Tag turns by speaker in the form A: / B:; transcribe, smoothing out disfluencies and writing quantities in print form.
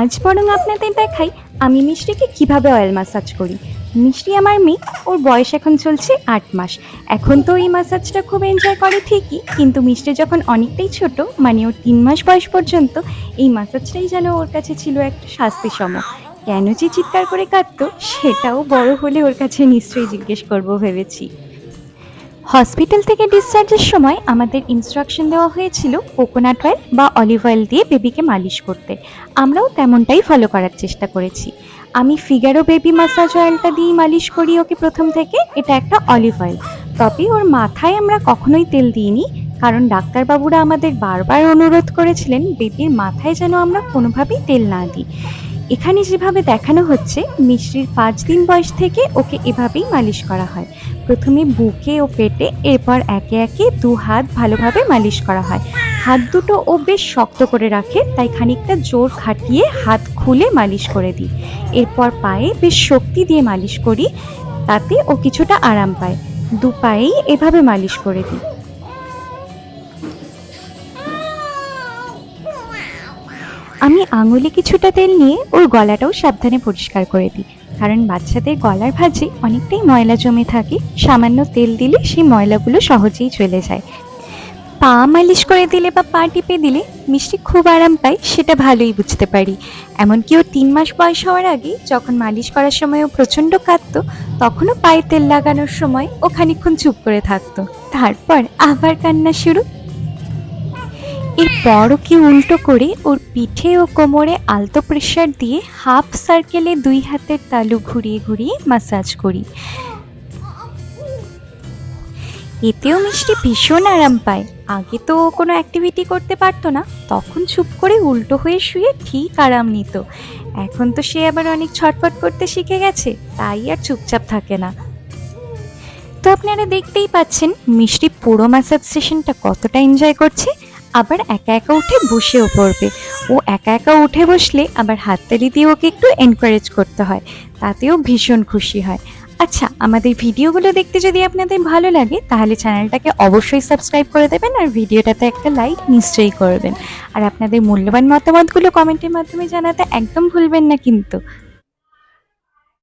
A: আজ বরং আপনাদের দেখাই আমি মিষ্টিকে কিভাবে অয়েল ম্যাসাজ করি। মিষ্টি আমার মেয়ে, ওর বয়স এখন চলছে 8 মাস। এখন তো এই ম্যাসাজটা খুব এনজয় করে ঠিকই, কিন্তু মিষ্টি যখন অনেকটাই ছোট, মানে ওর 3 মাস বয়স পর্যন্ত, এই ম্যাসাজটাই যেন ওর কাছে ছিল একটা শাস্তির সম। কেন যে চিৎকার করে কাঁদতো সেটাও বড় হলে ওর কাছে নিশ্চয়ই জিজ্ঞেস করবো ভেবেছি। হসপিটাল থেকে ডিসচার্জের সময় আমাদের ইনস্ট্রাকশন দেওয়া হয়েছিল কোকোনাট অয়েল বা অলিভ অয়েল দিয়ে বেবিকে মালিশ করতে। আমরাও তেমনটাই ফলো করার চেষ্টা করেছি। আমি ফিগারো বেবি মাসাজ অয়েলটা দিয়েই মালিশ করি ওকে প্রথম থেকে। এটা একটা অলিভ অয়েল, তবে ওর মাথায় আমরা কখনোই তেল দিইনি, কারণ ডাক্তারবাবুরা আমাদের বারবার অনুরোধ করেছিলেন বেবির মাথায় যেন আমরা কোনোভাবেই তেল না দিই। এখানে যেভাবে দেখানো হচ্ছে, মিষ্টির 5 দিন বয়স থেকে ওকে এভাবেই মালিশ করা হয়। প্রথমে বুকে ও পেটে, এরপর একে একে 2 হাত ভালোভাবে মালিশ করা হয়। হাত দুটো ও বেশ শক্ত করে রাখে, তাই খানিকটা জোর খাটিয়ে হাত খুলে মালিশ করে দিই। এরপর পায়ে বেশ শক্তি দিয়ে মালিশ করি, তাতে ও কিছুটা আরাম পায়। 2 পায়েই এভাবে মালিশ করে দিই। আমি আঙুলে কিছুটা তেল নিয়ে ওর গলাটাও সাবধানে পরিষ্কার করে দিই, কারণ বাচ্চাদের গলার ভাঁজে অনেকটাই ময়লা জমে থাকে। সামান্য তেল দিলে সেই ময়লাগুলো সহজেই চলে যায়। পা মালিশ করে দিলে বা পা টিপে দিলে মিষ্টি খুব আরাম পায়, সেটা ভালোই বুঝতে পারি। এমনকি ওর 3 মাস বয়স হওয়ার আগে যখন মালিশ করার সময় ও প্রচণ্ড কাঁদতো, তখনও পায়ে তেল লাগানোর সময় ও খানিকক্ষণ চুপ করে থাকতো, তারপর আবার কান্না শুরু। এরপর ওকে উল্টো করে ওর পিঠে ও কোমরে আলতো প্রেসার দিয়ে হাফ সার্কেলে 2 হাতের তালু ঘুরিয়ে ঘুরিয়ে ম্যাসাজ করি। এতেও মিষ্টি ভীষণ আরাম পায়। আগে তো ও কোনো অ্যাক্টিভিটি করতে পারতো না, তখন চুপ করে উল্টো হয়ে শুয়ে ঠিক আরাম নিত। এখন তো সে আবার অনেক ছটফট করতে শিখে গেছে, তাই আর চুপচাপ থাকে না। তো আপনারা দেখতেই পাচ্ছেন মিষ্টি পুরো ম্যাসাজ সেশনটা কতটা এনজয় করছে। আবার একা একা উঠে বসেও পড়বে। ও একা একা উঠে বসলে আবার হাততালি দিয়ে ওকে একটু এনকারেজ করতে হয়, তাতেও ভীষণ খুশি হয়। আচ্ছা, আমাদের ভিডিওগুলো দেখতে যদি আপনাদের ভালো লাগে, তাহলে চ্যানেলটাকে অবশ্যই সাবস্ক্রাইব করে দেবেন, আর ভিডিওটাতে একটা লাইক নিশ্চয়ই করবেন। আর আপনাদের মূল্যবান মতামতগুলো কমেন্টের মাধ্যমে জানাতে একদম ভুলবেন না কিন্তু।